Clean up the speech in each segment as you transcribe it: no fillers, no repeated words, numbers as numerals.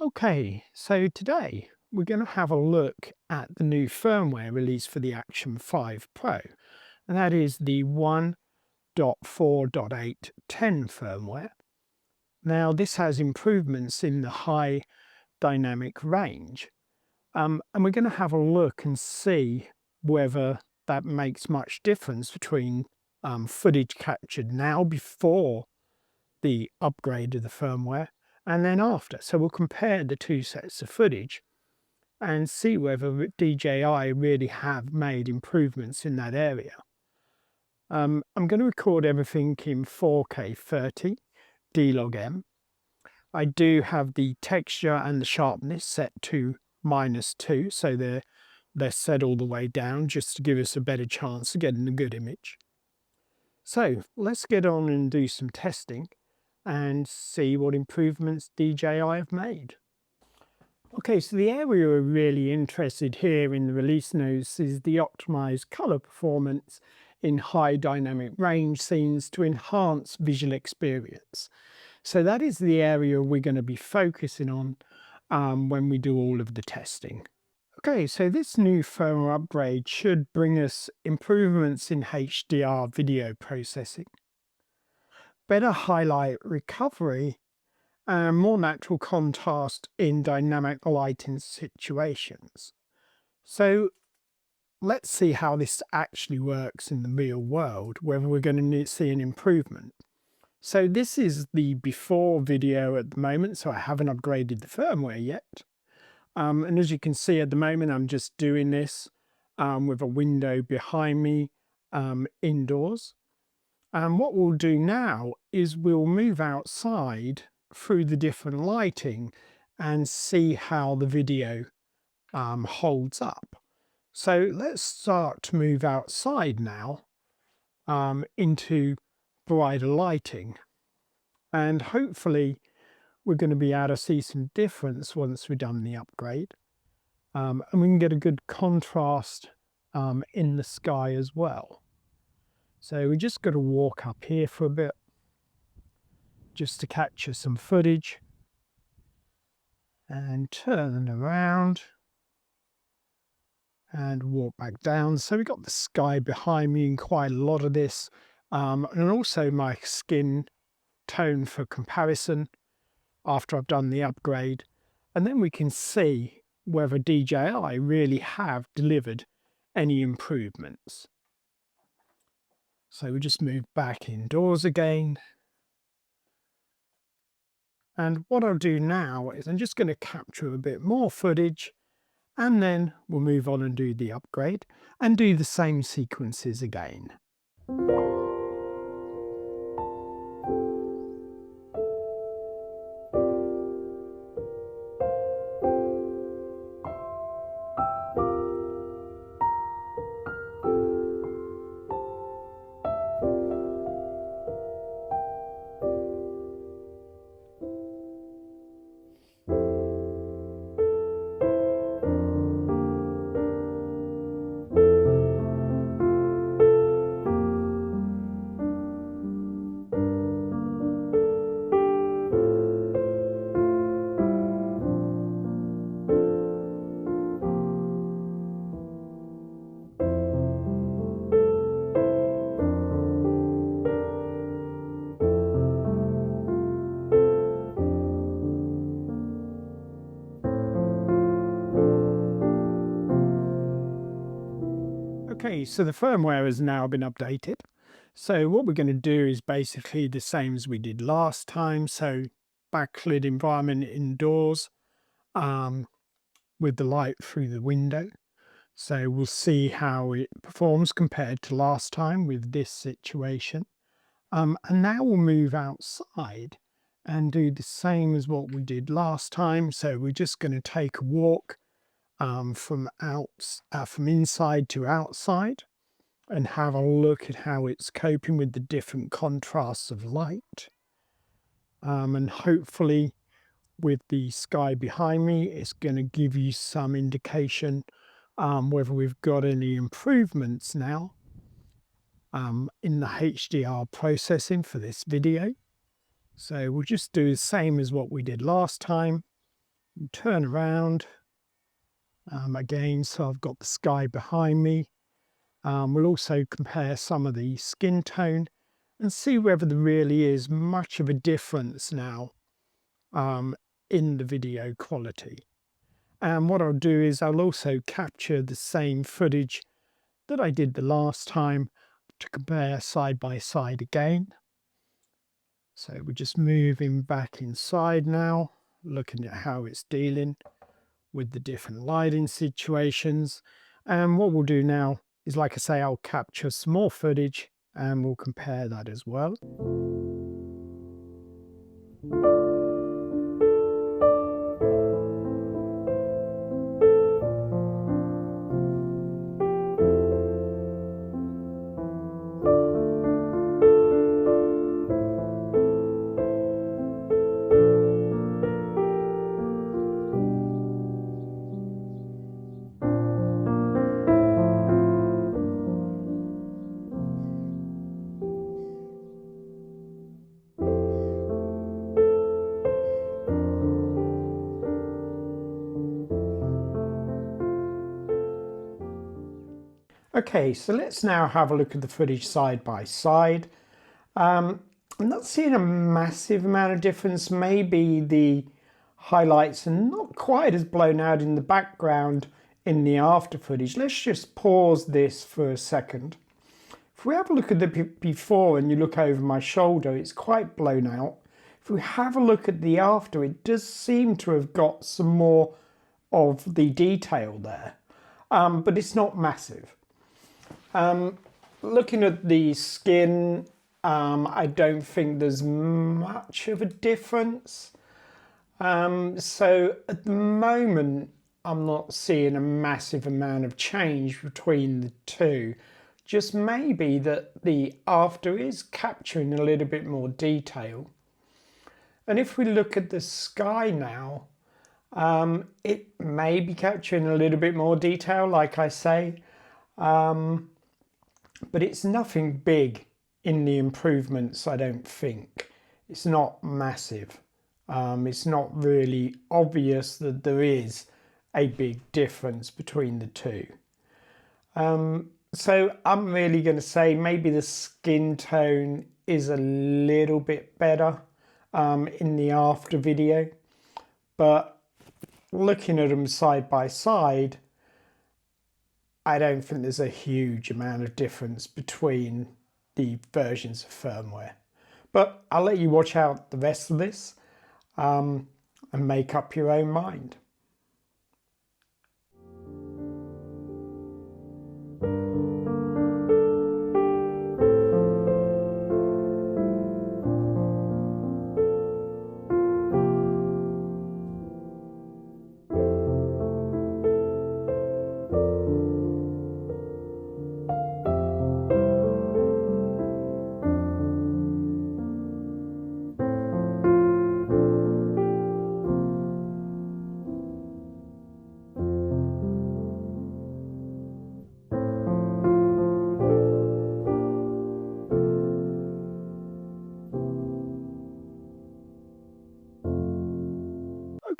Okay, so today we're going to have a look at the new firmware released for the Action 5 Pro, and that is the 1.4.8.10 firmware. Now, this has improvements in the high dynamic range, and we're going to have a look and see whether that makes much difference between footage captured now before the upgrade of the firmware and then after. So we'll compare the two sets of footage and see whether DJI really have made improvements in that area. I'm going to record everything in 4K 30 D-Log-M. I do have the texture and the sharpness set to -2, so they're set all the way down just to give us a better chance of getting a good image. So let's get on and do some testing and see what improvements DJI have made. Okay, so the area we're really interested here in the release notes is the optimized color performance in high dynamic range scenes to enhance visual experience. So that is the area we're going to be focusing on when we do all of the testing. Okay, so this new firmware upgrade should bring us improvements in HDR video processing, better highlight recovery, and more natural contrast in dynamic lighting situations. So let's see how this actually works in the real world, whether we're going to see an improvement. So this is the before video at the moment, so I haven't upgraded the firmware yet. And as you can see at the moment, I'm just doing this with a window behind me indoors. And what we'll do now is we'll move outside through the different lighting and see how the video holds up. So let's start to move outside now into brighter lighting, and hopefully we're going to be able to see some difference once we've done the upgrade, and we can get a good contrast in the sky as well. So we just got to walk up here for a bit just to capture some footage and turn around and walk back down. So we got the sky behind me in quite a lot of this, and also my skin tone for comparison after I've done the upgrade. And then we can see whether DJI really have delivered any improvements. So we just move back indoors again. And what I'll do now is I'm just going to capture a bit more footage, and then we'll move on and do the upgrade and do the same sequences again. Okay, so the firmware has now been updated. So what we're going to do is basically the same as we did last time. So backlit environment indoors with the light through the window. So we'll see how it performs compared to last time with this situation. And now we'll move outside and do the same as what we did last time. So we're just going to take a walk from inside to outside and have a look at how it's coping with the different contrasts of light. And hopefully with the sky behind me, it's going to give you some indication whether we've got any improvements now in the HDR processing for this video. So we'll just do the same as what we did last time. Turn around again, so I've got the sky behind me. We'll also compare some of the skin tone and see whether there really is much of a difference now in the video quality. And what I'll do is I'll also capture the same footage that I did the last time to compare side by side again. So we're just moving back inside now, looking at how it's dealing with the different lighting situations. And what we'll do now is, like I say, I'll capture some more footage and we'll compare that as well. Okay, so let's now have a look at the footage side by side. I'm not seeing a massive amount of difference. Maybe the highlights are not quite as blown out in the background in the after footage. Let's just pause this for a second. If we have a look at the before and you look over my shoulder, it's quite blown out. If we have a look at the after, it does seem to have got some more of the detail there, but it's not massive. Looking at the skin, I don't think there's much of a difference. So at the moment, I'm not seeing a massive amount of change between the two. Just maybe that the after is capturing a little bit more detail. And if we look at the sky now, it may be capturing a little bit more detail, like I say. But it's nothing big in the improvements, I don't think. It's not massive. It's not really obvious that there is a big difference between the two. So I'm really going to say maybe the skin tone is a little bit better in the after video. But looking at them side by side, I don't think there's a huge amount of difference between the versions of firmware. But I'll let you watch out the rest of this and make up your own mind.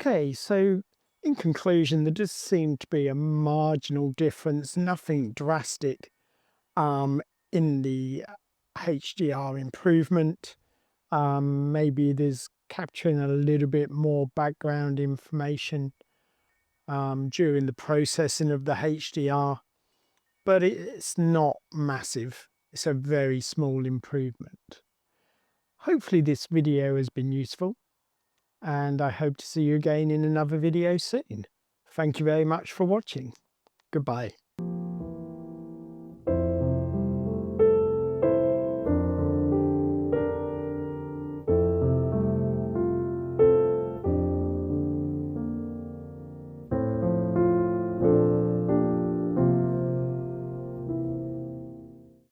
Okay, so in conclusion, there does seem to be a marginal difference, nothing drastic in the HDR improvement. Maybe there's capturing a little bit more background information during the processing of the HDR, but it's not massive. It's a very small improvement. Hopefully this video has been useful, and I hope to see you again in another video soon. Thank you very much for watching. Goodbye.